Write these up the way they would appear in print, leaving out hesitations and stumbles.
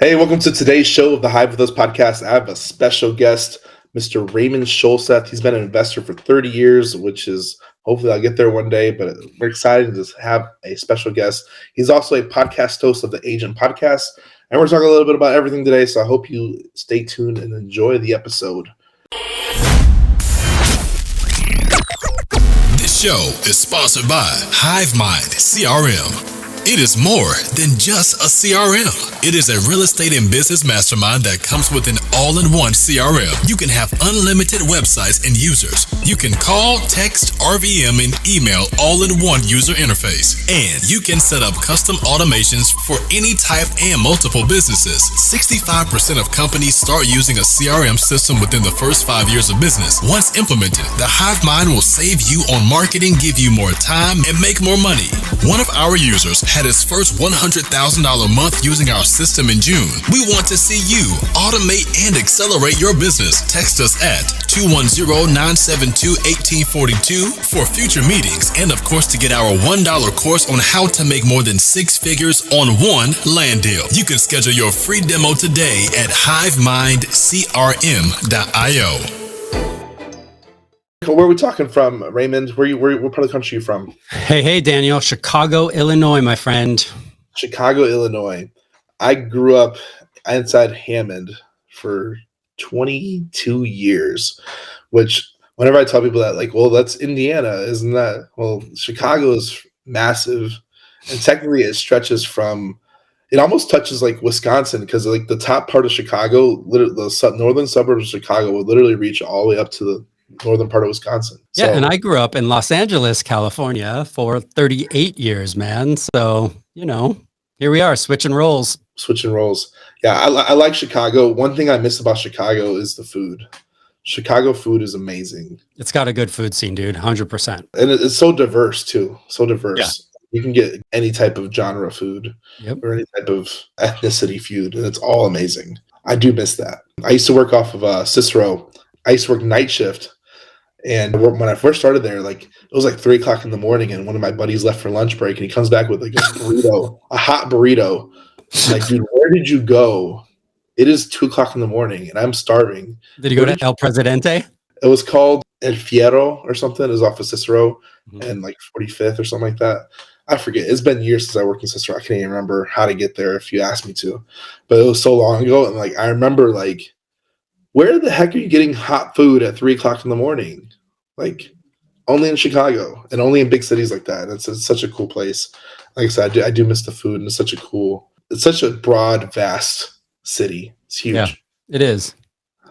Hey, welcome to today's show of the Hive With Us podcast. I have a special guest, Mr. Raymond Sjolseth. He's been an investor for 30 years, which is hopefully I'll get there one day, but we're excited to have a special guest. He's also a podcast host of the Agent Podcast, and we're talking a little bit about everything today, so I hope you stay tuned and enjoy the episode. This show is sponsored by HiveMind CRM. It is more than just a CRM. It is a real estate and business mastermind that comes with an all-in-one CRM. You can have unlimited websites and users. You can call, text, RVM, and email all in one user interface. And you can set up custom automations for any type and multiple businesses. 65% of companies start using a CRM system within the first 5 years of business. Once implemented, the HiveMind will save you on marketing, give you more time, and make more money. One of our users had his first $100,000 month using our system in June. We want to see you automate and accelerate your business. Text us at 210-972-1842 for future meetings and, of course, to get our $1 course on how to make more than 6 figures on one land deal. You can schedule your free demo today at hivemindcrm.io. Where are we talking from, Raymond? What part of the country are you from? Hey, Daniel. Chicago, Illinois, my friend. Chicago, Illinois. I grew up inside Hammond for 22 years, which whenever I tell people that, like, well, that's Indiana, isn't that? Well, Chicago is massive, and technically it stretches from, it almost touches like Wisconsin, because like the top part of Chicago, the northern suburbs of Chicago would literally reach all the way up to the northern part of Wisconsin. Yeah, and I grew up in Los Angeles, California for 38 years, man. So, here we are, switching roles. Yeah, I like Chicago. One thing I miss about Chicago is the food. Chicago food is amazing. It's got a good food scene, dude, 100%. And it's so diverse, too. So diverse. Yeah. You can get any type of genre food or any type of ethnicity food, and it's all amazing. I do miss that. I used to work off of Cicero. I used to work night shift. And when I first started there, like, it was like 3 o'clock in the morning, and one of my buddies left for lunch break, and he comes back with like a burrito, a hot burrito. I'm like, dude, where did you go? It is 2 o'clock in the morning, and I'm starving. Did you go to El Presidente? It was called El Fierro or something. It was off of Cicero and like 45th or something like that. I forget. It's been years since I worked in Cicero. I can't even remember how to get there if you asked me to. But it was so long ago, and like I remember, like, where the heck are you getting hot food at 3 o'clock in the morning? Like, only in Chicago and only in big cities like that. It's such a cool place. Like I said, I do miss the food, and it's such a broad, vast city. It's huge. Yeah, it is.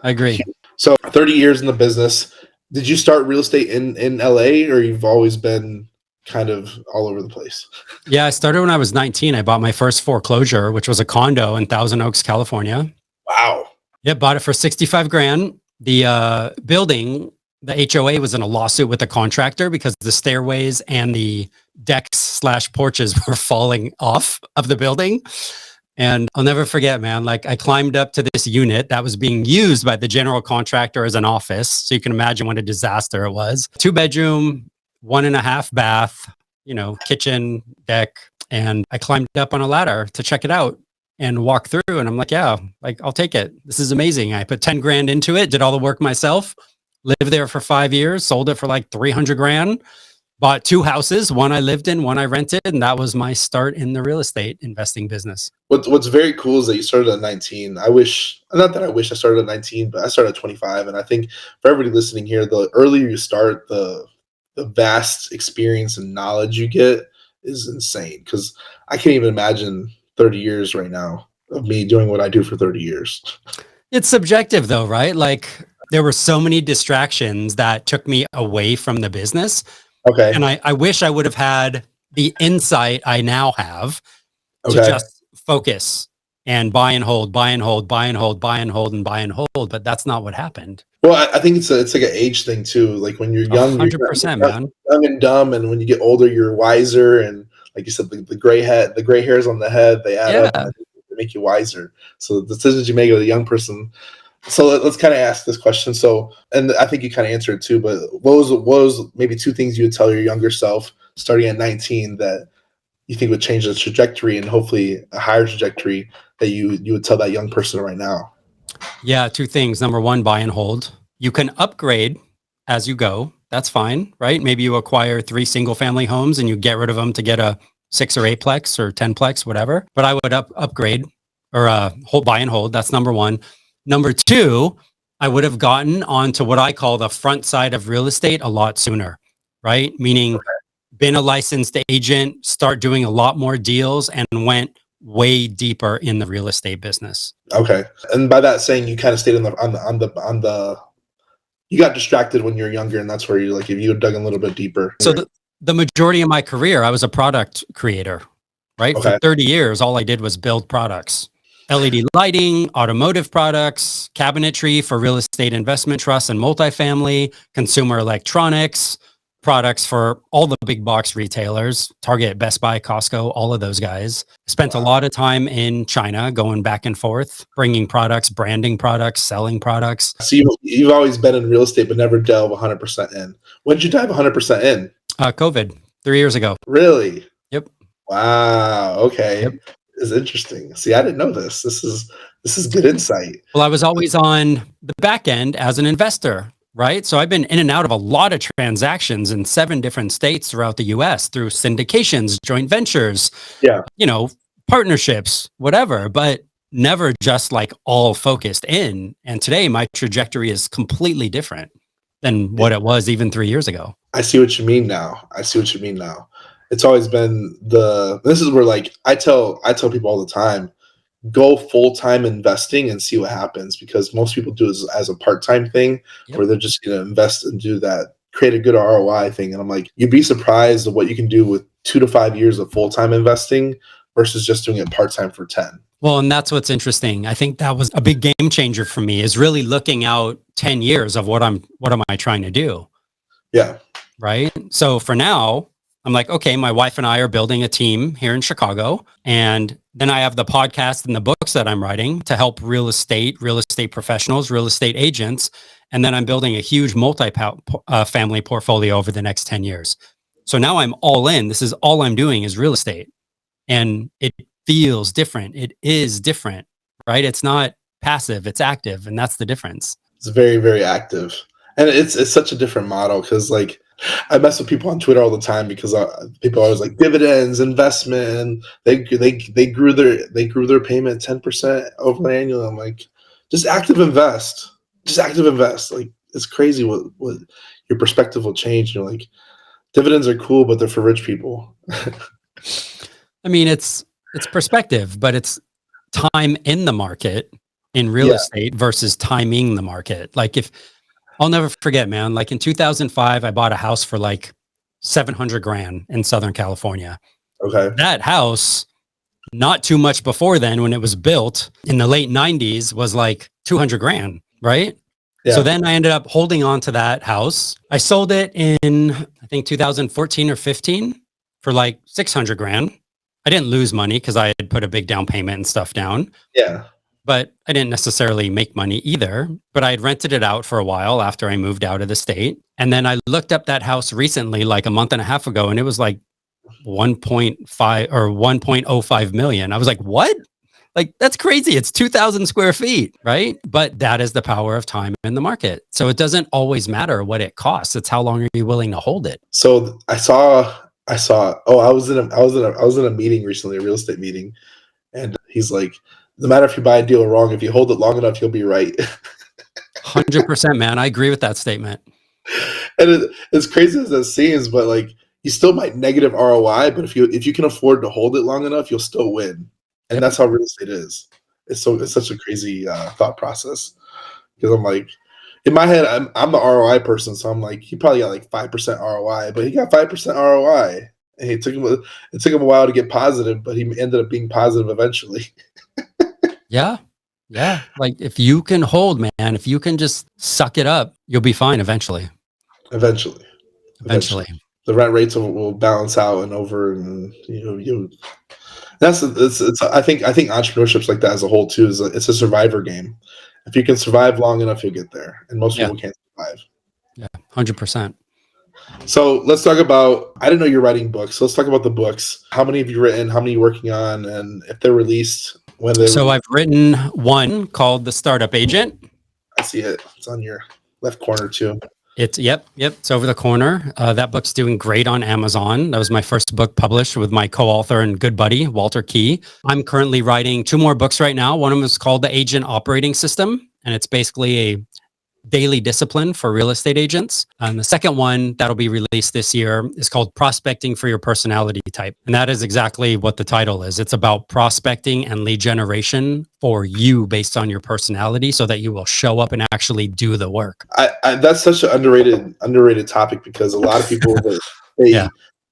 I agree. So 30 years in the business. Did you start real estate in LA, or you've always been kind of all over the place? Yeah, I started when I was 19. I bought my first foreclosure, which was a condo in Thousand Oaks, California. Wow. Yeah, bought it for $65,000. The building, the HOA was in a lawsuit with the contractor because the stairways and the decks/porches were falling off of the building. And I'll never forget, man, like I climbed up to this unit that was being used by the general contractor as an office. So you can imagine what a disaster it was. 2-bedroom, 1.5 bath, kitchen, deck. And I climbed up on a ladder to check it out and walk through. And I'm like, yeah, like I'll take it. This is amazing. I put 10 grand into it, did all the work myself, lived there for 5 years, sold it for like 300 grand, bought 2 houses. One I lived in, one I rented. And that was my start in the real estate investing business. What's very cool is that you started at 19. I started at 19, but I started at 25. And I think for everybody listening here, the earlier you start, the vast experience and knowledge you get is insane. Because I can't even imagine 30 years right now of me doing what I do for 30 years. It's subjective though, right? Like there were so many distractions that took me away from the business. Okay. And I wish I would have had the insight I now have to just focus and buy and hold, buy and hold, buy and hold, buy and hold, and buy and hold. But that's not what happened. Well, I think it's like an age thing too. Like when you're young, 100%, man. Young and dumb, and when you get older, you're wiser. And like you said, the gray hairs on the head, they add up and they make you wiser. So the decisions you make as a young person. So let's kind of ask this question. So, and I think you kind of answered it too. But what was maybe 2 things you would tell your younger self starting at 19 that you think would change the trajectory and hopefully a higher trajectory that you would tell that young person right now? Yeah, two things. Number one, buy and hold. You can upgrade as you go. That's fine, right? Maybe you acquire 3 single family homes and you get rid of them to get a 6 or 8-plex or 10-plex, whatever. But I would upgrade or buy and hold. That's number one. Number two, I would have gotten onto what I call the front side of real estate a lot sooner, right? Meaning been a licensed agent, start doing a lot more deals, and went way deeper in the real estate business. Okay. And by that saying, you kind of stayed on the you got distracted when you were younger, and that's where you, like, if you had dug a little bit deeper. So the majority of my career, I was a product creator, right? Okay. For 30 years, all I did was build products. LED lighting, automotive products, cabinetry for real estate investment trusts and multifamily, consumer electronics, products for all the big box retailers, Target, Best Buy, Costco, all of those guys. Spent a lot of time in China going back and forth, bringing products, branding products, selling products. So you've always been in real estate, but never delve 100% in. When did you dive 100% in? COVID, 3 years ago. Really? Yep. Wow. Okay. Yep. It's interesting. See, I didn't know this. This is good insight. Well, I was always on the back end as an investor, right? So I've been in and out of a lot of transactions in 7 different states throughout the US through syndications, joint ventures, partnerships, whatever, but never just like all focused in. And today my trajectory is completely different than what it was even 3 years ago. I see what you mean now. It's always been this is where, like, I tell people all the time, go full-time investing and see what happens, because most people do it as a part-time thing. Yep. Where they're just going to invest and do that, create a good ROI thing. And I'm like, you'd be surprised at what you can do with 2 to 5 years of full-time investing versus just doing it part-time for 10. Well, and that's what's interesting. I think that was a big game changer for me, is really looking out 10 years of what am I trying to do? Yeah. Right. So for now, I'm like, okay, my wife and I are building a team here in Chicago. And then I have the podcast and the books that I'm writing to help real estate professionals, real estate agents. And then I'm building a huge multi-family portfolio over the next 10 years. So now I'm all in. This is all I'm doing is real estate. And it feels different. It is different, right? It's not passive, it's active. And that's the difference. It's very, very active. And it's such a different model, because, like, I mess with people on Twitter all the time because people are always like, dividends, investment. They grew their payment 10% over an annual. I'm like, just active invest. Like, it's crazy what your perspective will change. You're like, dividends are cool, but they're for rich people. I mean, it's perspective, but it's time in the market in real estate versus timing the market. Like, I'll never forget, man, like in 2005, I bought a house for like $700,000 in Southern California. Okay. That house, not too much before then, when it was built in the late 90s, was like $200,000, right? Yeah. So then I ended up holding on to that house. I sold it in, I think, 2014 or 15 for like $600,000. I didn't lose money because I had put a big down payment and stuff down. Yeah. But I didn't necessarily make money either. But I had rented it out for a while after I moved out of the state. And then I looked up that house recently, like a month and a half ago, and it was like 1.5 or 1.05 million. I was like, what? Like, that's crazy. It's 2,000 square feet, right? But that is the power of time in the market. So it doesn't always matter what it costs. It's how long are you willing to hold it? So I was in a meeting recently, a real estate meeting, and he's like, no matter if you buy a deal wrong, if you hold it long enough, you'll be right. 100%, man. I agree with that statement. And it's crazy as that seems, but like, you still might negative ROI, but if you can afford to hold it long enough, you'll still win. And that's how real estate is. It's such a crazy thought process, because I'm like, in my head, I'm the ROI person, so I'm like, he probably got like 5% ROI, but he got 5% ROI, and it took him a while to get positive, but he ended up being positive eventually. Yeah. Like, if you can hold, man, if you can just suck it up, you'll be fine eventually. Eventually. The rent rates will balance out and over, and I think entrepreneurship's like that as a whole too. It's a survivor game. If you can survive long enough, you'll get there, and most people can't survive. Yeah, 100%. So let's talk about, I didn't know you're writing books. So let's talk about the books. How many have you written? How many are you working on? And if they're released, when they So I've written one called The Startup Agent. I see it. It's on your left corner too. Yep. It's over the corner. That book's doing great on Amazon. That was my first book published with my co-author and good buddy, Walter Key. I'm currently writing 2 more books right now. One of them is called The Agent Operating System, and it's basically a daily discipline for real estate agents. And the second one that'll be released this year is called Prospecting for Your Personality Type. And that is exactly what the title is. It's about prospecting and lead generation for you based on your personality so that you will show up and actually do the work. That's such an underrated topic, because a lot of people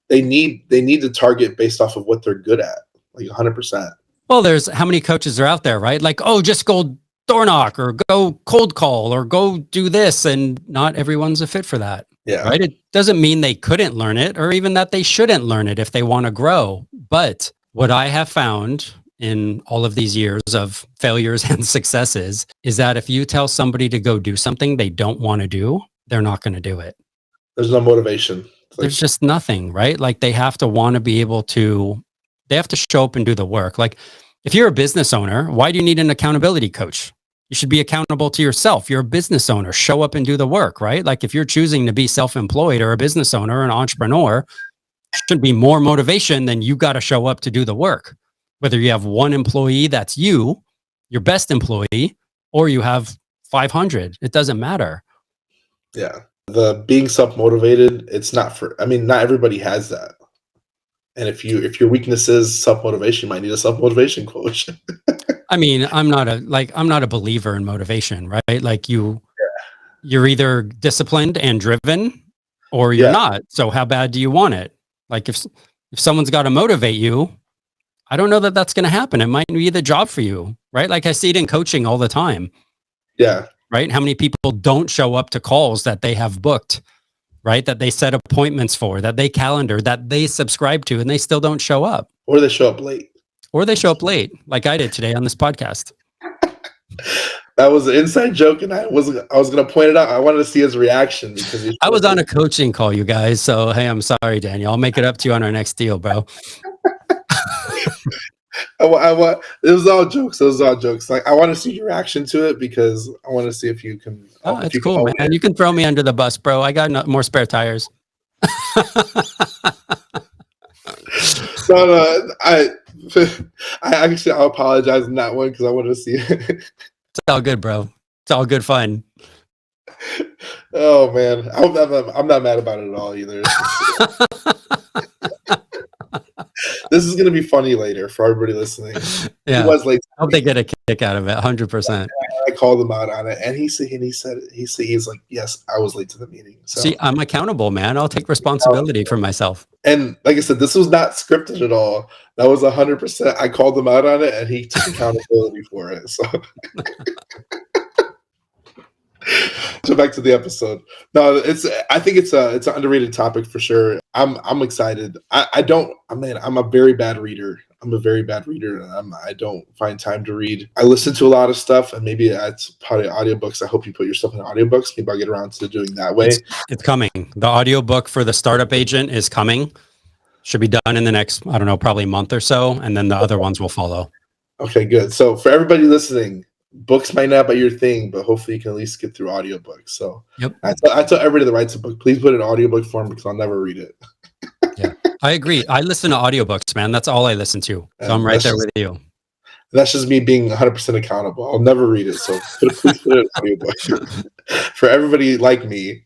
they need to target based off of what they're good at, like 100%. Well, there's how many coaches are out there, right? Like, oh, just go door knock or go cold call or go do this, and not everyone's a fit for that. Yeah. Right. It doesn't mean they couldn't learn it or even that they shouldn't learn it if they want to grow. But what I have found in all of these years of failures and successes is that if you tell somebody to go do something they don't want to do, they're not going to do it. There's no motivation. There's just nothing, right? Like they have to want to be able to, they have to show up and do the work. Like if you're a business owner, why do you need an accountability coach? You should be accountable to yourself. You're a business owner. Show up and do the work, right? Like if you're choosing to be self-employed or a business owner or an entrepreneur, should be more motivation than you got to show up to do the work. Whether you have one employee that's you, your best employee, or you have 500, it doesn't matter. Yeah. The being self-motivated, it's not for, I mean, not everybody has that. And if your weakness is self-motivation, you might need a self-motivation coach. I mean, I'm not a believer in motivation, right? Like you're either disciplined and driven or you're not. So how bad do you want it? Like if someone's got to motivate you, I don't know that that's going to happen. It might be the job for you, right? Like I see it in coaching all the time. Yeah. Right. How many people don't show up to calls that they have booked, right? That they set appointments for, that they calendar, that they subscribe to, and they still don't show up. Or they show up late. Like I did today on this podcast. That was an inside joke, and I was going to point it out. I wanted to see his reaction because I was on a coaching call, you guys. So hey, I'm sorry, Daniel. I'll make it up to you on our next deal, bro. It was all jokes. It was all jokes. Like I want to see your reaction to it because I want to see if you can. Oh, it's cool, man. You can throw me under the bus, bro. I got more spare tires. No, I'll apologize in that one because I wanted to see it. It's all good, bro. It's all good fun. Oh man, I'm not mad about it at all either. This is gonna be funny later for everybody listening. Yeah, he was late. I hope they get a kick out of it. 100%. I called him out on it, and he's like, yes, I was late to the meeting. So. See, I'm accountable, man. I'll take responsibility for myself. And like I said, this was not scripted at all. That was 100%. I called him out on it, and he took accountability for it. So. So back to the episode. No, I think it's an underrated topic for sure. I'm excited. I'm a very bad reader. I'm a very bad reader, and I don't find time to read. I listen to a lot of stuff, and maybe it's probably audiobooks. I hope you put your stuff in audiobooks. Maybe I'll get around to doing that way. It's coming. The audiobook for the Startup Agent is coming. Should be done in the next, I don't know, probably month or so, and then the other ones will follow. Okay, good. So for everybody listening, books might not be your thing, but hopefully you can at least get through audiobooks. So yep. I tell everybody that writes a book, please put it in audiobook form because I'll never read it. Yeah, I agree. I listen to audiobooks, man. That's all I listen to. So I'm right there with you. That's just me being 100% accountable. I'll never read it. So please put it in audiobook. For everybody like me.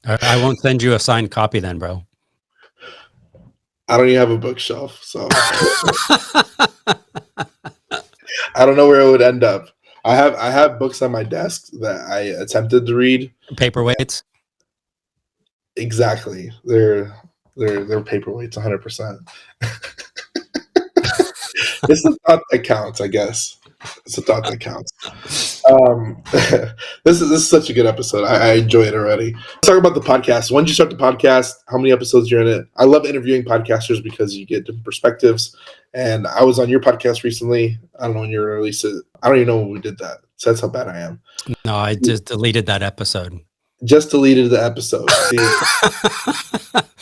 I won't send you a signed copy then, bro. I don't even have a bookshelf, so I don't know where it would end up. I have books on my desk that I attempted to read. Paperweights. Exactly. They're paperweights 100%. It's a thought that counts, I guess. It's a thought that counts. This is such a good episode. I enjoy it already. Let's talk about the podcast. When did you start the podcast? How many episodes you're in it? I love interviewing podcasters because you get different perspectives. And I was on your podcast recently. I don't know when you released it. I don't even know when we did that. So that's how bad I am. No, I just deleted that episode. Just deleted the episode. See,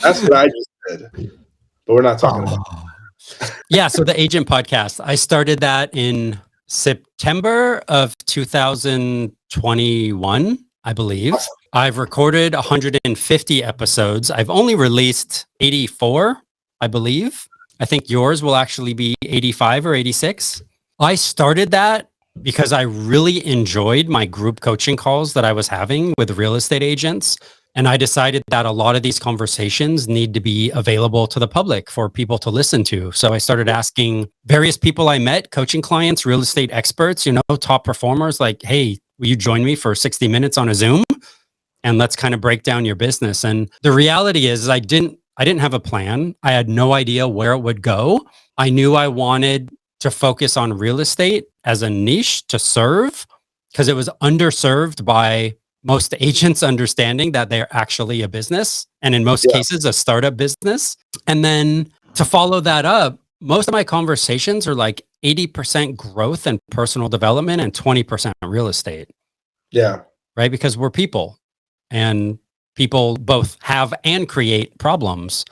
that's what I just did. But we're not talking about Yeah, so the Agent Podcast, I started that in September of 2021, I believe. Awesome. I've recorded 150 episodes. I've only released 84, I believe. I think yours will actually be 85 or 86. I started that because I really enjoyed my group coaching calls that I was having with real estate agents. And I decided that a lot of these conversations need to be available to the public for people to listen to. So I started asking various people I met, coaching clients, real estate experts, top performers, like, hey, will you join me for 60 minutes on a Zoom? And let's kind of break down your business. And the reality is I didn't have a plan. I had no idea where it would go. I knew I wanted to focus on real estate as a niche to serve because it was underserved by most agents understanding that they're actually a business, and in most cases, a startup business. And then to follow that up, most of my conversations are like 80% growth and personal development and 20% real estate. Yeah. Right? Because we're people, and people both have and create problems.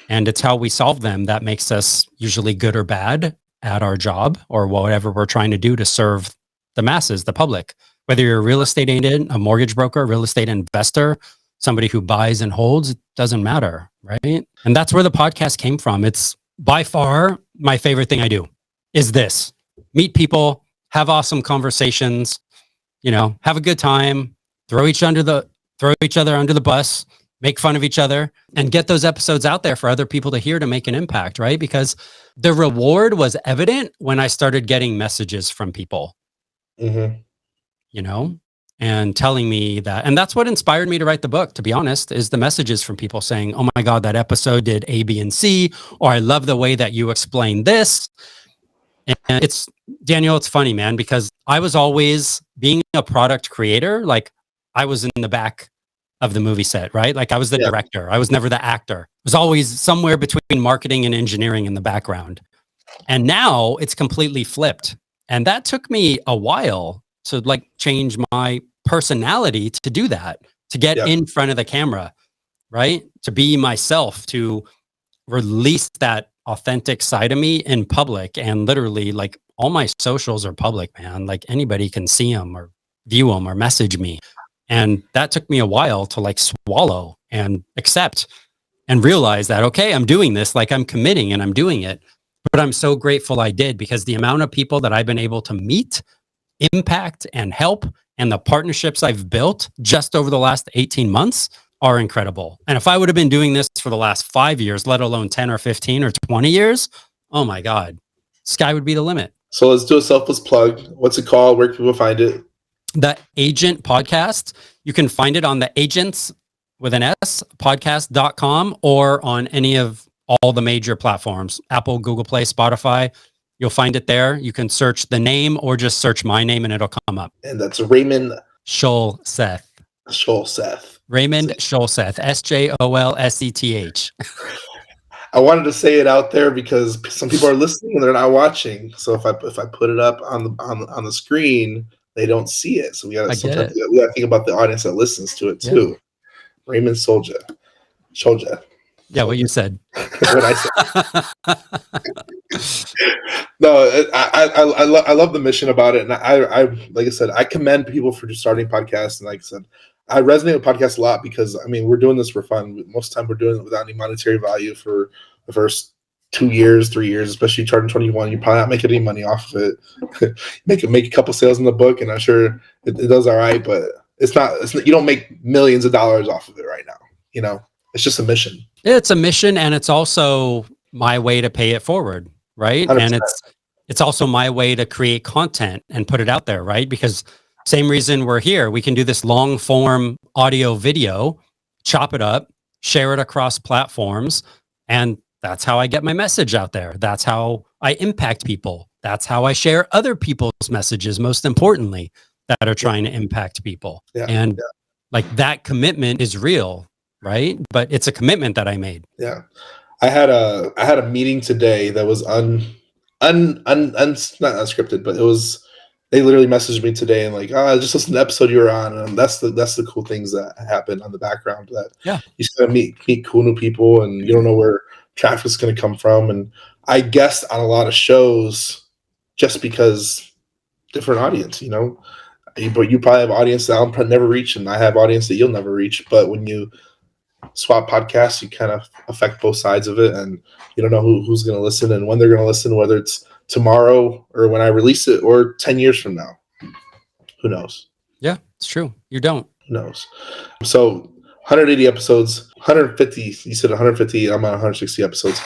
And it's how we solve them that makes us usually good or bad at our job or whatever we're trying to do to serve the masses, the public. Whether you're a real estate agent, a mortgage broker, a real estate investor, somebody who buys and holds, it doesn't matter, right? And that's where the podcast came from. It's by far my favorite thing I do is this. Meet people, have awesome conversations, have a good time, throw each other under the bus, make fun of each other, and get those episodes out there for other people to hear to make an impact, right? Because the reward was evident when I started getting messages from people. Mm-hmm. And telling me that. And that's what inspired me to write the book, to be honest, is the messages from people saying, oh my God, that episode did A, B, and C, or I love the way that you explained this. And it's, Daniel, it's funny, man, because I was always being a product creator. Like I was in the back of the movie set, right? Like I was the director. I was never the actor. I was always somewhere between marketing and engineering in the background. And now it's completely flipped. And that took me a while to like change my personality to do that, to get in front of the camera, right? To be myself, to release that authentic side of me in public. And literally like all my socials are public, man. Like anybody can see them or view them or message me. And that took me a while to like swallow and accept and realize that, okay, I'm doing this, like I'm committing and I'm doing it. But I'm so grateful I did, because the amount of people that I've been able to meet, impact, and help, and the partnerships I've built just over the last 18 months are incredible. And if I would have been doing this for the last 5 years, let alone 10 or 15 or 20 years, oh my God, sky would be the limit. So let's do a selfless plug. What's it called? Where can people find it? The Agent Podcast. You can find it on the Agents with an S podcast.com or on any of all the major platforms, Apple, Google Play, Spotify. You'll find it there. You can search the name or just search my name and it'll come up. And that's Raymond Sjolseth. Raymond Sjolseth. Sjolseth. I wanted to say it out there because some people are listening and they're not watching. So if I put it up on the screen, they don't see it. So we gotta think about the audience that listens to it too. Yeah. Raymond Sjolseth. Yeah, what you said. What I said. No, I love the mission about it, and I like I said, I commend people for just starting podcasts. And like I said, I resonate with podcasts a lot because we're doing this for fun. Most of the time, we're doing it without any monetary value for the first 2 years, 3 years, especially starting 21. You're probably not making any money off of it. make a couple sales in the book, and I'm sure it does all right. But it's not. You don't make millions of dollars off of it right now. It's just a mission. It's a mission, and it's also my way to pay it forward, right? 100%. And it's also my way to create content and put it out there, right? Because same reason we're here. We can do this long form audio video, chop it up, share it across platforms, and that's how I get my message out there. That's how I impact people. That's how I share other people's messages, most importantly, that are trying to impact people. Yeah. And like that commitment is real. Right. But it's a commitment that I made. Yeah. I had a meeting today that was not unscripted, but it was they literally messaged me today and like, oh, just listen to the episode you were on. And that's the cool things that happen on the background, that Yeah. you just gotta meet cool new people, and you don't know where traffic's gonna come from. And I guessed on a lot of shows just because different audience, but you probably have audience that I'll never reach, and I have audience that you'll never reach. But when you swap podcasts, you kind of affect both sides of it, and you don't know who's going to listen and when they're going to listen, whether it's tomorrow or when I release it or 10 years from now. Who knows? Yeah, it's true. You don't. Who knows? So 180 episodes, 150, you said 150, I'm on 160 episodes.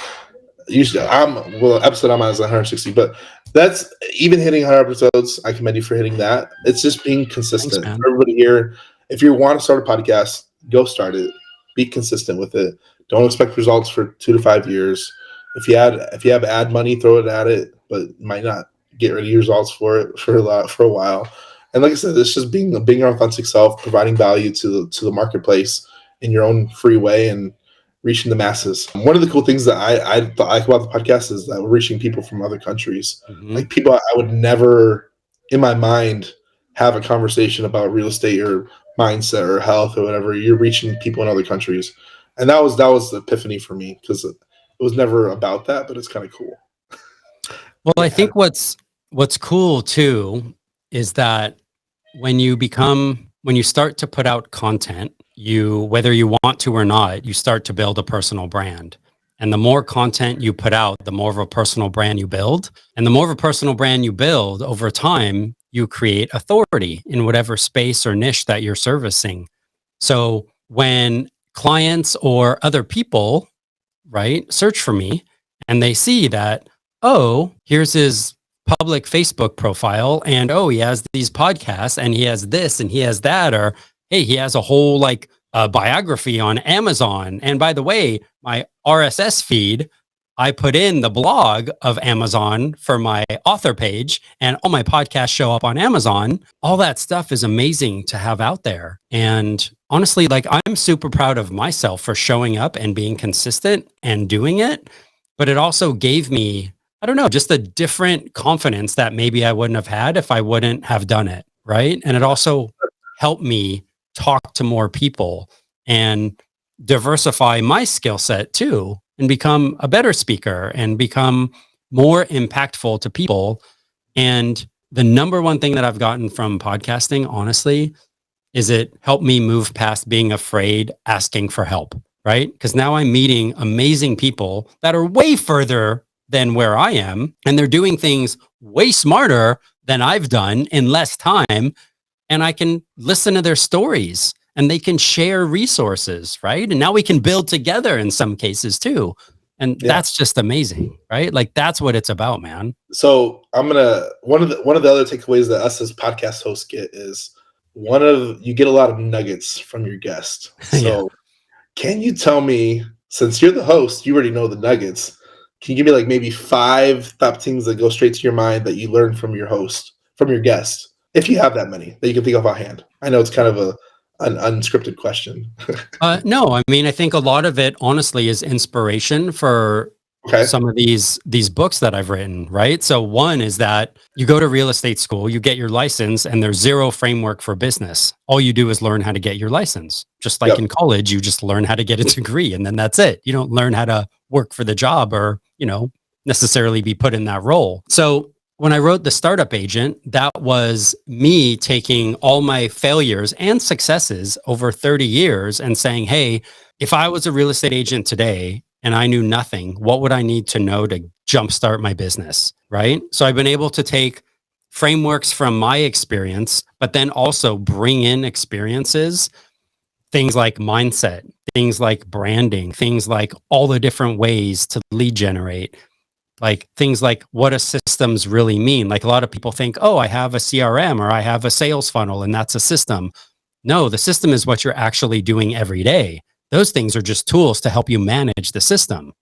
Usually episode I'm on is 160, but that's even hitting 100 episodes. I commend you for hitting that. It's just being consistent. Thanks, man. Everybody here, if you want to start a podcast, go start it. Be consistent with it. Don't expect results for 2 to 5 years. If you have ad money, throw it at it, but you might not get ready results for it for a while. And like I said, it's just being your authentic self, providing value to the marketplace in your own free way, and reaching the masses. One of the cool things that I like about the podcast is that we're reaching people from other countries. Mhm. Like people I would never in my mind have a conversation about real estate or mindset or health or whatever. You're reaching people in other countries. And that was the epiphany for me, because it was never about that, but it's kind of cool. Well, I think what's cool too is that when you start to put out content, whether you want to or not, you start to build a personal brand. And the more content you put out, the more of a personal brand you build. And the more of a personal brand you build over time, you create authority in whatever space or niche that you're servicing. So when clients or other people, right, search for me and they see that, oh, here's his public Facebook profile, and oh, he has these podcasts, and he has this and he has that, or hey, he has a whole biography on Amazon. And by the way, my RSS feed, I put in the blog of Amazon for my author page, and all my podcasts show up on Amazon. All that stuff is amazing to have out there. And honestly, I'm super proud of myself for showing up and being consistent and doing it. But it also gave me, I don't know, just a different confidence that maybe I wouldn't have had if I wouldn't have done it. Right. And it also helped me talk to more people and diversify my skill set too, and become a better speaker and become more impactful to people. And the number one thing that I've gotten from podcasting, honestly, is it helped me move past being afraid, asking for help, right? Because now I'm meeting amazing people that are way further than where I am, and they're doing things way smarter than I've done in less time. And I can listen to their stories, and they can share resources, right? And now we can build together in some cases too. And that's just amazing, right? That's what it's about, man. So one of the other takeaways that us as podcast hosts get is you get a lot of nuggets from your guest. So can you tell me, since you're the host, you already know the nuggets, can you give me maybe 5 top things that go straight to your mind that you learned from your guest? If you have that many that you can think of offhand. I know it's kind of an unscripted question. No, I mean, I think a lot of it, honestly, is inspiration for some of these books that I've written, right? So one is that you go to real estate school, you get your license, and there's zero framework for business. All you do is learn how to get your license. Just like in college, you just learn how to get a degree, and then that's it. You don't learn how to work for the job or, necessarily be put in that role. So when I wrote The Startup Agent, that was me taking all my failures and successes over 30 years and saying, hey, if I was a real estate agent today and I knew nothing, what would I need to know to jumpstart my business, right? So I've been able to take frameworks from my experience, but then also bring in experiences, things like mindset, things like branding, things like all the different ways to lead generate, things like what a systems really mean. A lot of people think, oh, I have a CRM or I have a sales funnel and that's a system. No, the system is what you're actually doing every day. Those things are just tools to help you manage the system,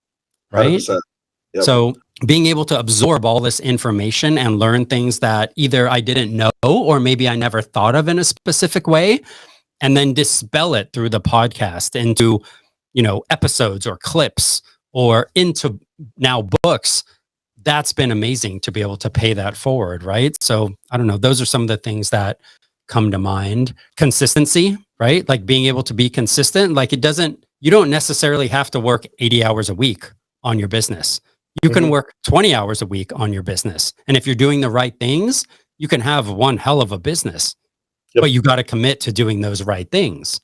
right? 100%. Yep. So being able to absorb all this information and learn things that either I didn't know or maybe I never thought of in a specific way, and then dispel it through the podcast into, episodes or clips or into now books. that's been amazing to be able to pay that forward, right? So I don't know. Those are some of the things that come to mind. Consistency, right? Like being able to be consistent. Like you don't necessarily have to work 80 hours a week on your business. You can work 20 hours a week on your business. And if you're doing the right things, you can have one hell of a business. Yep. But you got to commit to doing those right things.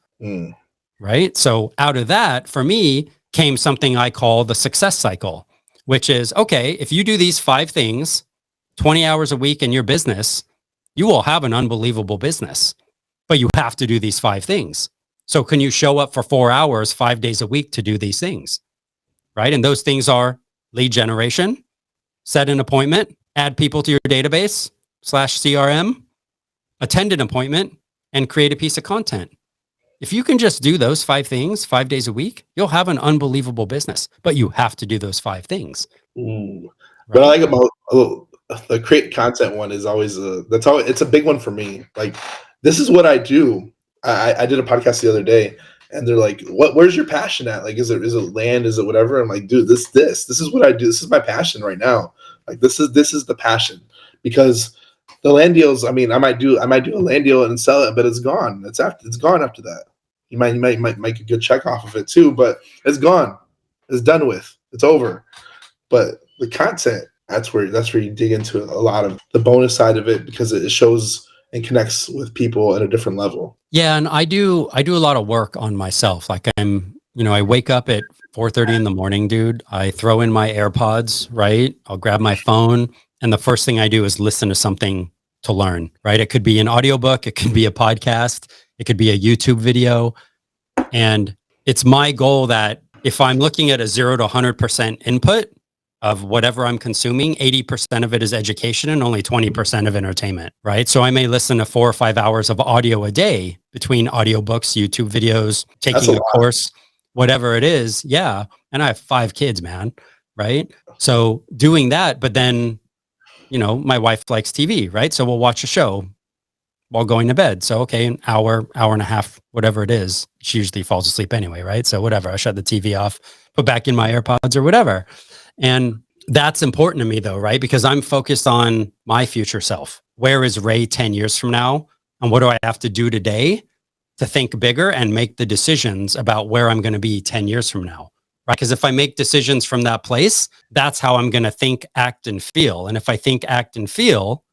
Right? So out of that, for me, came something I call the success cycle, which is, okay, if you do these 5 things, 20 hours a week in your business, you will have an unbelievable business, but you have to do these 5 things. So can you show up for 4 hours, 5 days a week to do these things? Right? And those things are lead generation, set an appointment, add people to your database /CRM, attend an appointment, and create a piece of content. If you can just do those 5 things 5 days a week, you'll have an unbelievable business, but you have to do those 5 things. Right? But I like about the create content one is always it's a big one for me. Like, this is what I do. I did a podcast the other day, and they're like, where's your passion at? Like, is it land? Is it whatever? I'm like, dude, this is what I do. This is my passion right now. Like, this is the passion, because the land deals, I mean, I might do a land deal and sell it, but it's gone. It's gone after that. You might make a good check off of it too, but it's gone. It's done with. It's over. But the content, that's where you dig into a lot of the bonus side of it, because it shows and connects with people at a different level. Yeah, and I do a lot of work on myself. Like I wake up at 4:30 in the morning, dude. I throw in my AirPods, right? I'll grab my phone, and the first thing I do is listen to something to learn, right? It could be an audiobook, it could be a podcast, it could be a YouTube video. And it's my goal that if I'm looking at a 0 to 100% input of whatever I'm consuming, 80% of it is education and only 20% of entertainment, right? So I may listen to 4 or 5 hours of audio a day between audiobooks, YouTube videos, taking a course, whatever it is. Yeah. And I have 5 kids, man. Right. So doing that, but then, my wife likes TV, right? So we'll watch a show while going to bed. So, okay, an hour and a half, whatever it is. She usually falls asleep anyway, right? So whatever, I shut the TV off, put back in my AirPods or whatever. And that's important to me though, right? Because I'm focused on my future self. Where is Ray 10 years from now? And what do I have to do today to think bigger and make the decisions about where I'm going to be 10 years from now? Right? Because if I make decisions from that place, that's how I'm going to think, act, and feel. And if I think, act, and feel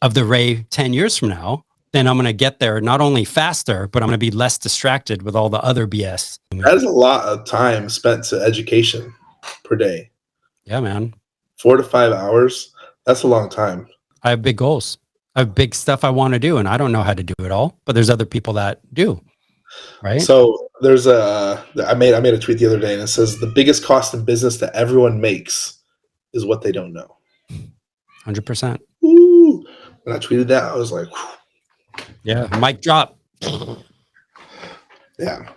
of the Ray 10 years from now, then I'm going to get there not only faster, but I'm going to be less distracted with all the other BS. That is a lot of time spent to education per day. Yeah, man. 4 to 5 hours. That's a long time. I have big goals. I have big stuff I want to do, and I don't know how to do it all, but there's other people that do. Right. So there's I made a tweet the other day, and it says the biggest cost in business that everyone makes is what they don't know. 100%. Ooh. When I tweeted that, I was like, whew. Yeah, mic drop. Yeah.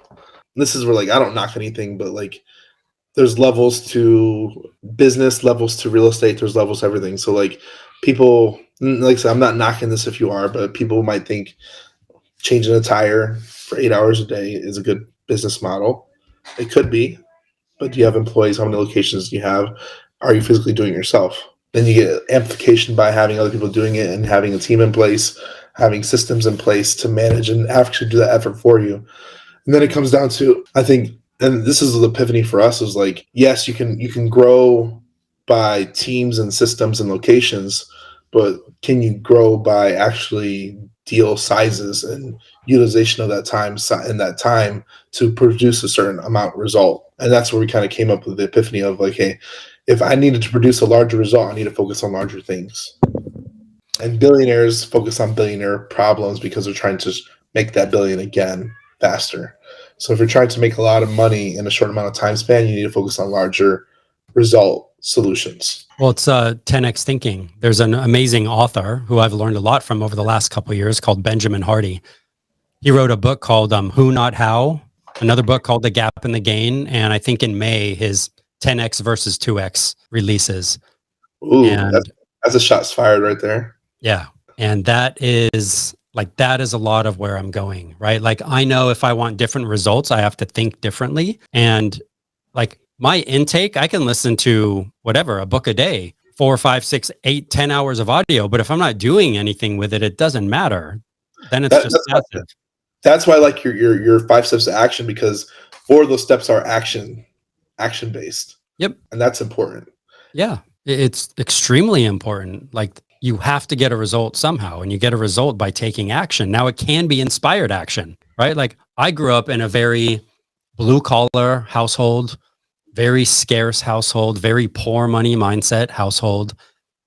This is where, like, I don't knock anything, but like, there's levels to business, levels to real estate, there's levels to everything. So like, people, like I said, I'm not knocking this if you are, but people might think changing a tire for 8 hours a day is a good business model. It could be, but do you have employees? How many locations do you have? Are you physically doing it yourself? Then you get amplification by having other people doing it and having a team in place, having systems in place to manage and actually do that effort for you. And then it comes down to, I think, and this is the epiphany for us, is like, yes, you can grow by teams and systems and locations, but can you grow by actually deal sizes and utilization of that time and that time to produce a certain amount result? And that's where we kind of came up with the epiphany of like, hey, if I needed to produce a larger result, I need to focus on larger things. And billionaires focus on billionaire problems because they're trying to make that billion again faster. So if you're trying to make a lot of money in a short amount of time span, you need to focus on larger result solutions. Well, it's 10x thinking. There's an amazing author who I've learned a lot from over the last couple of years called Benjamin Hardy. He wrote a book called Who Not How, another book called The Gap and the Gain, and I think in May his 10x versus 2x releases. Ooh, and that's a shots fired right there. Yeah. And that is a lot of where I'm going, right? Like, I know if I want different results, I have to think differently. And like my intake, I can listen to whatever, a book a day, 4, 5, 6, 8, 10 hours of audio. But if I'm not doing anything with it, it doesn't matter. Then it's just passive. That's why I like your 5 steps to action, because 4 of those steps are action based. Yep. And that's important. Yeah. It's extremely important. Like, you have to get a result somehow, and you get a result by taking action. Now, it can be inspired action, right? Like, I grew up in a very blue collar household, very scarce household, very poor money mindset household.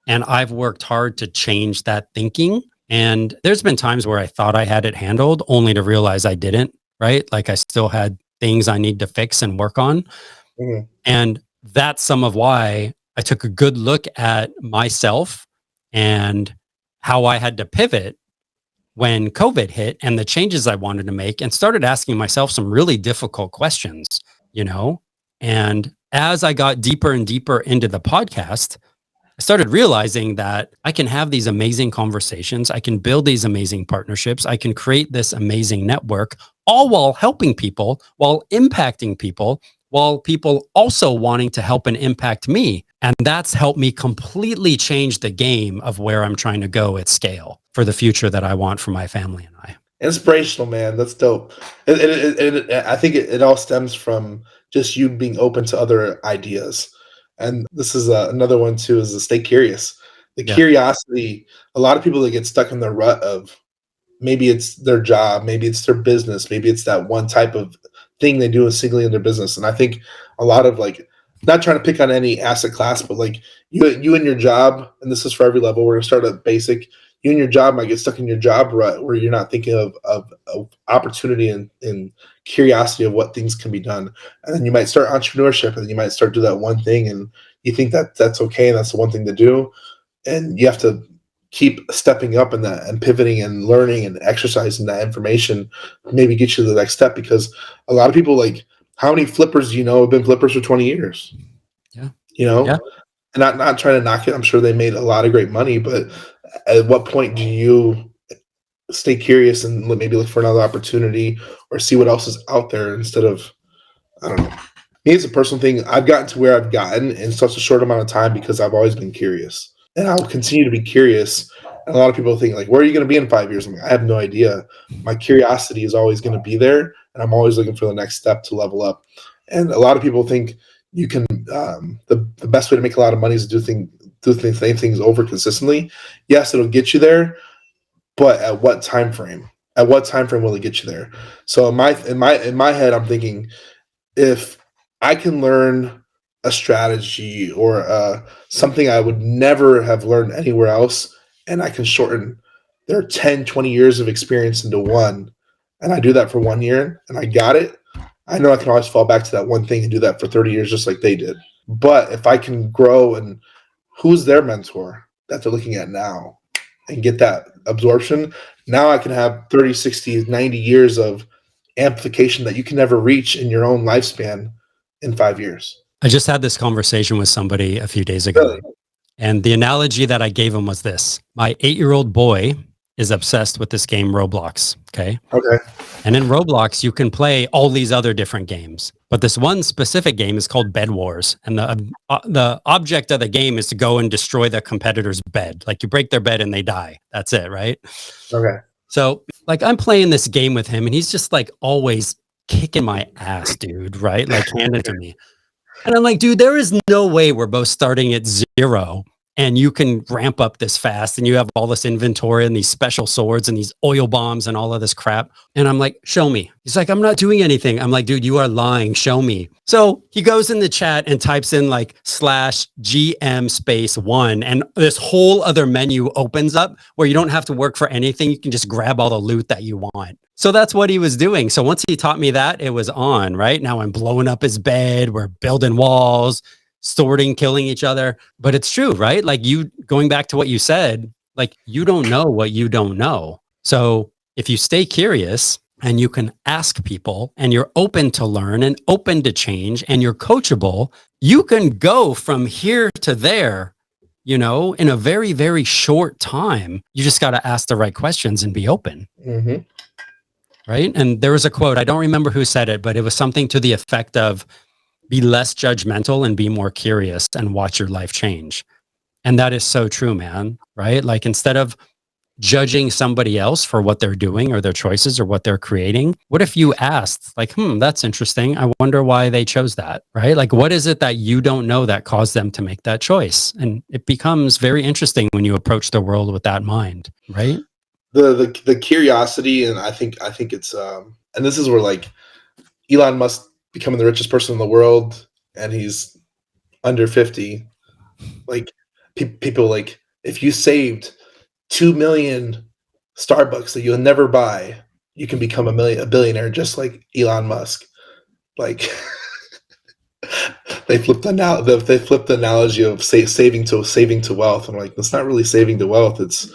And I've worked hard to change that thinking. And there's been times where I thought I had it handled, only to realize I didn't, right? Like, I still had things I need to fix and work on. Mhm. And that's some of why I took a good look at myself and how I had to pivot when COVID hit and the changes I wanted to make, and started asking myself some really difficult questions, you know? And as I got deeper and deeper into the podcast, I started realizing that I can have these amazing conversations. I can build these amazing partnerships. I can create this amazing network, all while helping people, while impacting people, while people also wanting to help and impact me. And that's helped me completely change the game of where I'm trying to go at scale for the future that I want for my family and I. Inspirational, man. That's dope. I think it all stems from just you being open to other ideas. And this is another one too, is to stay curious. The Yeah. curiosity, a lot of people that get stuck in the rut of, maybe it's their job, maybe it's their business, maybe it's that one type of thing they do singly in their business. And I think a lot of, like, not trying to pick on any asset class, but like you and your job, and this is for every level, we're gonna start at basic. You and your job might get stuck in your job rut where you're not thinking of opportunity and curiosity of what things can be done. And then you might start entrepreneurship, and you might start do that one thing, and you think that that's okay, and that's the one thing to do. And you have to keep stepping up in that and pivoting and learning and exercising that information, maybe get you to the next step. Because a lot of people, like, how many flippers do you know have been flippers for 20 years? Yeah. And not trying to knock it. I'm sure they made a lot of great money, but at what point do you stay curious and maybe look for another opportunity or see what else is out there instead of, I don't know. Me, it's a personal thing. I've gotten to where I've gotten in such a short amount of time because I've always been curious. And I will continue to be curious. And a lot of people think, like, where are you going to be in 5 years? I'm like, I have no idea. My curiosity is always going to be there, and I'm always looking for the next step to level up. And a lot of people think you can, the best way to make a lot of money is to do the same things over consistently. Yes, it'll get you there, but at what time frame? At what time frame will it get you there? So in my head, I'm thinking, if I can learn a strategy or something I would never have learned anywhere else, and I can shorten their 10, 20 years of experience into one, and I do that for 1 year and I got it, I know I can always fall back to that one thing and do that for 30 years just like they did. But if I can grow, and who's their mentor that they're looking at now, and get that absorption, now I can have 30, 60, 90 years of amplification that you can never reach in your own lifespan in 5 years. I just had this conversation with somebody a few days ago. Really? And the analogy that I gave him was this: my 8-year-old boy is obsessed with this game, Roblox. Okay. And in Roblox, you can play all these other different games, but this one specific game is called Bed Wars. And the object of the game is to go and destroy the competitor's bed. Like, you break their bed and they die. That's it. Right. Okay. So, like, I'm playing this game with him, and he's just, like, always kicking my ass, dude. Right. Like, hand it to me. And I'm like, dude, there is no way we're both starting at 0 and you can ramp up this fast, and you have all this inventory and these special swords and these oil bombs and all of this crap. And I'm like, show me. He's like, I'm not doing anything. I'm like, dude, you are lying. Show me. So he goes in the chat and types in like /GM_1, and this whole other menu opens up where you don't have to work for anything. You can just grab all the loot that you want. So that's what he was doing. So once he taught me that, it was on. Right now I'm blowing up his bed. We're building walls, sorting, killing each other. But it's true, right? Like, you, going back to what you said, like, you don't know what you don't know. So if you stay curious and you can ask people, and you're open to learn and open to change, and you're coachable, you can go from here to there, you know, in a very, very short time. You just got to ask the right questions and be open. Mm-hmm. Right. And there was a quote, I don't remember who said it, but it was something to the effect of, be less judgmental and be more curious, and watch your life change. And that is so true, man. Right? Like, instead of judging somebody else for what they're doing or their choices or what they're creating, what if you asked, like, that's interesting, I wonder why they chose that, right? Like, what is it that you don't know that caused them to make that choice? And it becomes very interesting when you approach the world with that mind, right? The curiosity, and I think it's and this is where, like, Elon Musk becoming the richest person in the world, and he's under 50. Like, people, like, if you saved 2 million Starbucks that you'll never buy, you can become a billionaire just like Elon Musk. Like, they flipped the analogy of saving to wealth. I'm like, that's not really saving to wealth. It's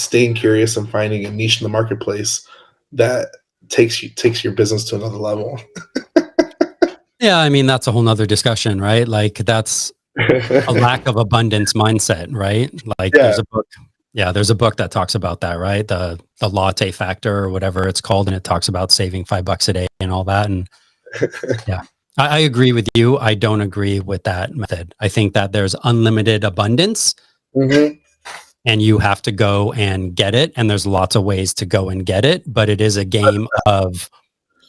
staying curious and finding a niche in the marketplace that takes your business to another level. Yeah, I mean, that's a whole nother discussion, right? Like, that's a lack of abundance mindset, right? Like, Yeah. there's a book that talks about that, right? The latte factor or whatever it's called, and it talks about saving $5 a day and all that. And yeah, I agree with you. I don't agree with that method. I think that there's unlimited abundance, and you have to go and get it. And there's lots of ways to go and get it, but it is a game of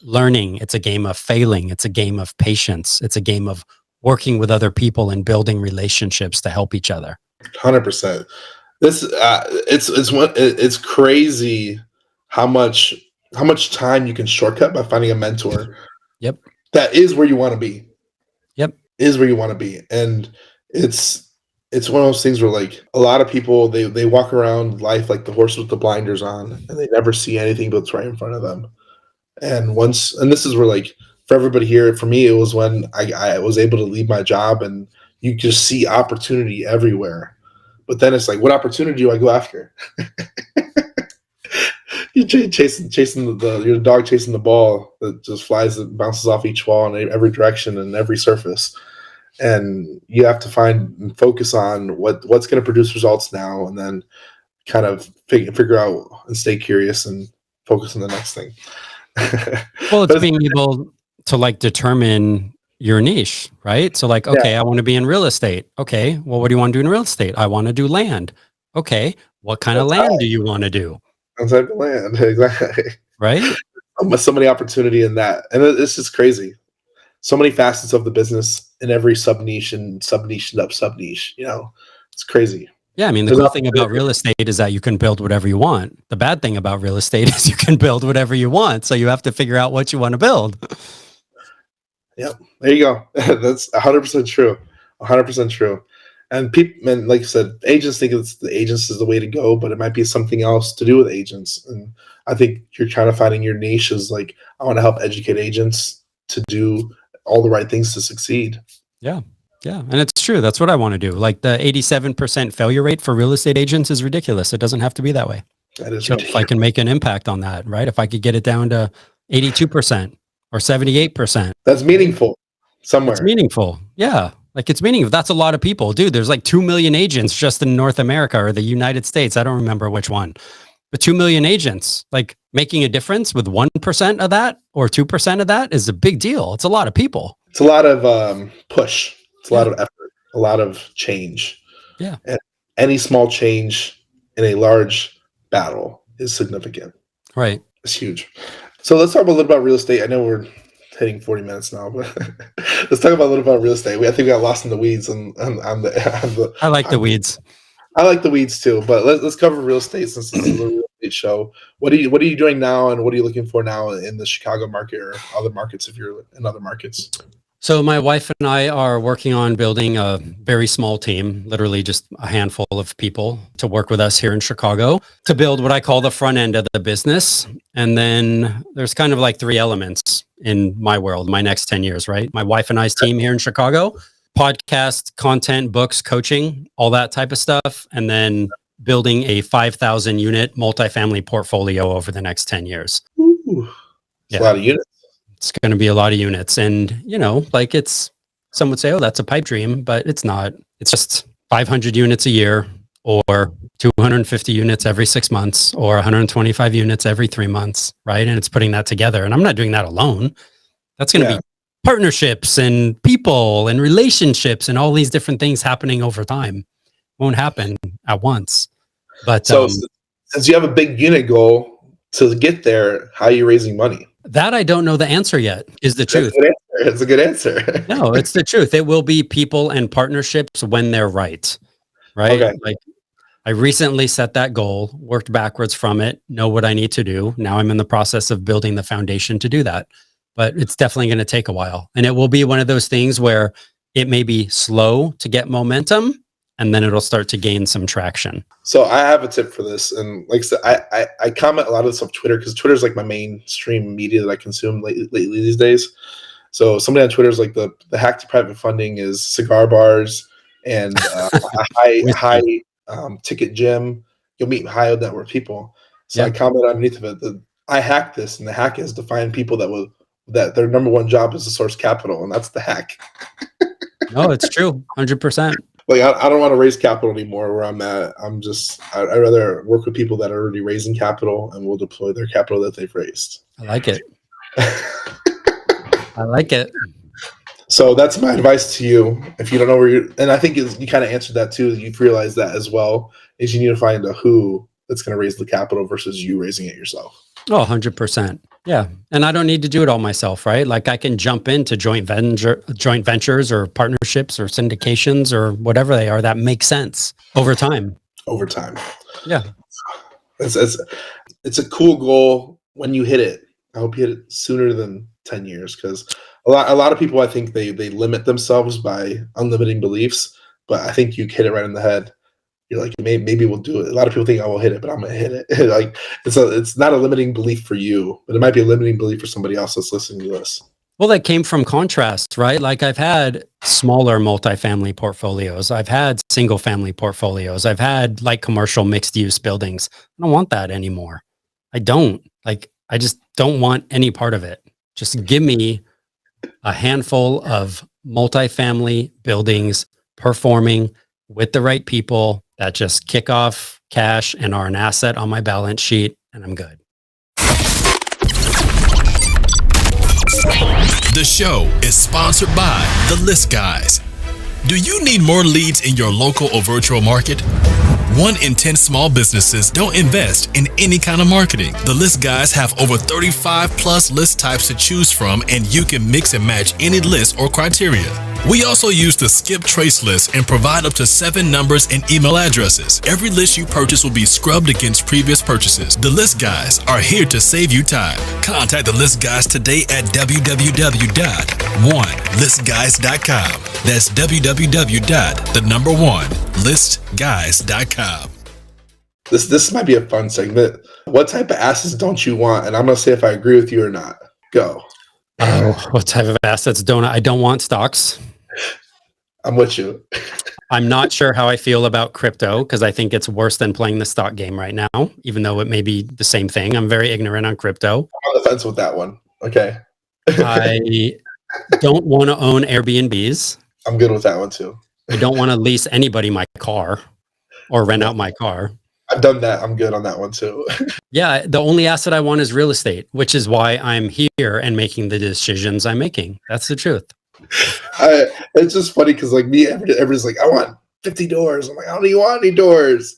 learning. It's a game of failing. It's a game of patience. It's a game of working with other people and building relationships to help each other. 100%. This it's crazy how much time you can shortcut by finding a mentor. Yep. That is where you want to be. Yep. Is where you want to be. And it's one of those things where, like, a lot of people, they walk around life like the horse with the blinders on, and they never see anything but what's right in front of them. And this is where, like, for everybody here, for me, it was when I was able to leave my job, and you just see opportunity everywhere. But then it's like, what opportunity do I go after? You're chasing your dog chasing the ball that just flies and bounces off each wall in every direction and every surface. And you have to find and focus on what's going to produce results now, and then kind of figure out and stay curious and focus on the next thing. Well, it's being able to, like, determine your niche, right? So, like, okay, I want to be in real estate. Okay, well, what do you want to do in real estate? I want to do land. Okay, what kind of land do you want to do? Outside the land, exactly. Right? So many opportunity in that, and it's just crazy. So many facets of the business in every sub niche and sub niche. You know, it's crazy. Yeah, I mean, the cool thing about real estate is that you can build whatever you want. The bad thing about real estate is you can build whatever you want. So you have to figure out what you want to build. Yep. There you go. That's 100% true. 100% true. And people, and like I said, agents think the agents is the way to go, but it might be something else to do with agents. And I think you're trying to find your niche is like, I want to help educate agents to do all the right things to succeed. Yeah. Yeah. And it's true. That's what I want to do. Like, the 87% failure rate for real estate agents is ridiculous. It doesn't have to be that way. That is so ridiculous. If I can make an impact on that, right? If I could get it down to 82% or 78%. That's meaningful somewhere. It's meaningful. Yeah. Like, it's meaningful. That's a lot of people. Dude, there's like 2 million agents just in North America or the United States. I don't remember which one. But 2 million agents, like, making a difference with 1% of that or 2% of that is a big deal. It's a lot of people. It's a lot of push. It's a lot of effort, a lot of change. Yeah. And any small change in a large battle is significant. Right. It's huge. So let's talk a little about real estate. I know we're hitting 40 minutes now, but let's talk about a little about real estate. I think we got lost in the weeds on the I like the weeds. I like the weeds too, but let's cover real estate since this is a real estate show. What are you doing now, and what are you looking for now in the Chicago market or other markets if you're in other markets? So my wife and I are working on building a very small team, literally just a handful of people to work with us here in Chicago to build what I call the front end of the business. And then there's kind of like 3 elements in my world, my next 10 years, right? My wife and I's team here in Chicago, podcast, content, books, coaching, all that type of stuff. And then building a 5,000 unit multifamily portfolio over the next 10 years. Ooh, that's a lot of units. It's going to be a lot of units. And, you know, like, some would say, oh, that's a pipe dream, but it's not. It's just 500 units a year, or 250 units every 6 months, or 125 units every 3 months, right? And it's putting that together. And I'm not doing that alone. That's going to be partnerships and people and relationships and all these different things happening over time. won't happen at once. But So since you have a big unit goal to get there, how are you raising money? that I don't know the answer yet, is the truth. It's a good answer. No, it's the truth. It will be people and partnerships when they're right. Right. Okay. Like I recently set that goal, worked backwards from it, know what I need to do. Now I'm in the process of building the foundation to do that. But it's definitely going to take a while. And it will be one of those things where it may be slow to get momentum and then it'll start to gain some traction. So I have a tip for this. And like I said, I comment a lot of this on Twitter because Twitter is like my mainstream media that I consume lately these days. So somebody on Twitter is like the hack to private funding is cigar bars and a high ticket gym. You'll meet high net worth people. So I comment underneath of it. I hacked this, and the hack is to find people that their number one job is to source capital, and that's the hack. No, it's true, 100%. Like I don't want to raise capital anymore where I'm at. I'd rather work with people that are already raising capital and will deploy their capital that they've raised. I like it. I like it. So that's my advice to you. If you don't know where you're, and I think you kind of answered that too. You've realized that as well, is you need to find a who that's going to raise the capital versus you raising it yourself. Oh, 100%. Yeah. And I don't need to do it all myself, right? Like I can jump into joint ventures or partnerships or syndications or whatever they are that make sense over time. Yeah. It's a cool goal when you hit it. I hope you hit it sooner than 10 years because a lot of people, I think they limit themselves by unlimiting beliefs, but I think you hit it right in the head. You're like, maybe we'll do it. A lot of people think I will hit it, but I'm going to hit it. Like it's not a limiting belief for you, but it might be a limiting belief for somebody else that's listening to this. Well, that came from contrast, right? Like I've had smaller multifamily portfolios. I've had single family portfolios. I've had like commercial mixed use buildings. I don't want that anymore. I just don't want any part of it. Just give me a handful of multifamily buildings performing with the right people that just kick off cash and are an asset on my balance sheet, and I'm good. The show is sponsored by The List Guys. Do you need more leads in your local or virtual market? 1 in 10 small businesses don't invest in any kind of marketing. The List Guys have over 35 plus list types to choose from, and you can mix and match any list or criteria. We also use the skip trace list and provide up to 7 numbers and email addresses. Every list you purchase will be scrubbed against previous purchases. The List Guys are here to save you time. Contact the List Guys today at www.1listguys.com. That's www.1listguys.com. This might be a fun segment. What type of assets don't you want? And I'm going to say if I agree with you or not. Go. What type of assets I don't want stocks. I'm with you. I'm not sure how I feel about crypto because I think it's worse than playing the stock game right now, even though it may be the same thing. I'm very ignorant on crypto. I'm on the fence with that one. Okay. I don't want to own Airbnbs. I'm good with that one too. I don't want to lease anybody my car or rent out my car. I've done that. I'm good on that one too. Yeah. The only asset I want is real estate, which is why I'm here and making the decisions I'm making. That's the truth. It's just funny because like me, everybody's like, I want 50 doors. I'm like, I don't even want any doors.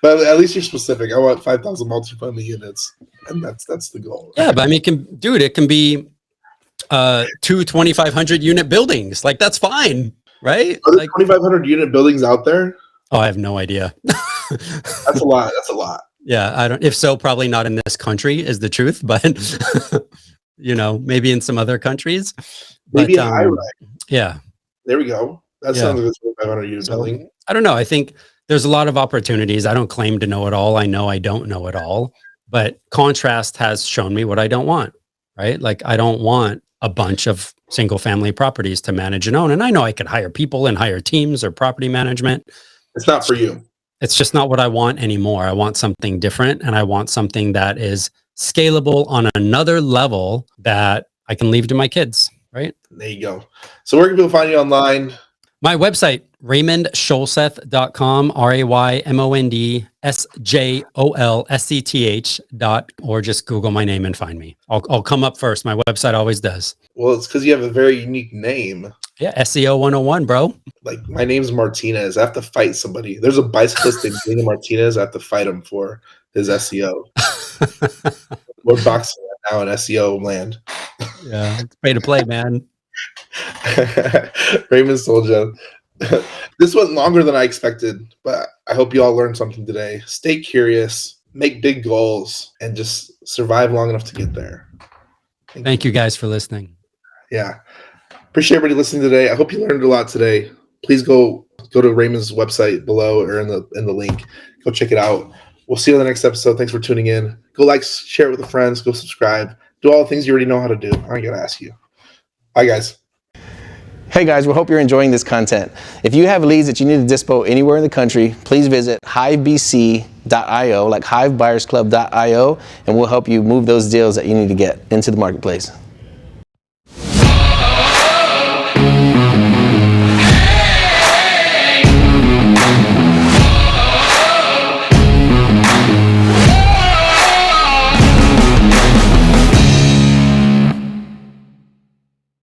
But at least you're specific. I want 5,000 multifamily units. And that's the goal. Yeah. But I mean, it can be 2 2,500 unit buildings. Like that's fine. Right? Are there like 2,500 unit buildings out there? Oh, I have no idea. That's a lot. Yeah. If so, probably not in this country is the truth, but maybe in some other countries. Maybe a high rise. Yeah. There we go. That sounds like a 2,500 unit building. I don't know. I think there's a lot of opportunities. I don't claim to know it all. I know I don't know it all, but contrast has shown me what I don't want, right? Like I don't want a bunch of single family properties to manage and own. And I know I could hire people and hire teams or property management. It's not for you. It's just not what I want anymore. I want something different, and I want something that is scalable on another level that I can leave to my kids, right? There you go. So where can people find you online? My website, RaymondSjolseth.com, RaymondSjolseth, or just Google my name and find me. I'll come up first. My website always does. Well, it's because you have a very unique name. Yeah, SEO 101, bro. Like, my name's Martinez. I have to fight somebody. There's a bicyclist named Dana Martinez. I have to fight him for his SEO. We're boxing right now in SEO land. Yeah, it's pay to play, man. Raymond Sjolseth. This went longer than I expected, but I hope you all learned something today. Stay curious, make big goals, and just survive long enough to get there. Thank you guys for listening. Yeah. Appreciate everybody listening today. I hope you learned a lot today. Please go to Raymond's website below or in the link. Go check it out. We'll see you on the next episode. Thanks for tuning in. Go like, share it with friends. Go subscribe. Do all the things you already know how to do. I ain't gonna ask you. Bye, guys. Hey guys, we hope you're enjoying this content. If you have leads that you need to dispo anywhere in the country, please visit hivebc.io, like hivebuyersclub.io, and we'll help you move those deals that you need to get into the marketplace.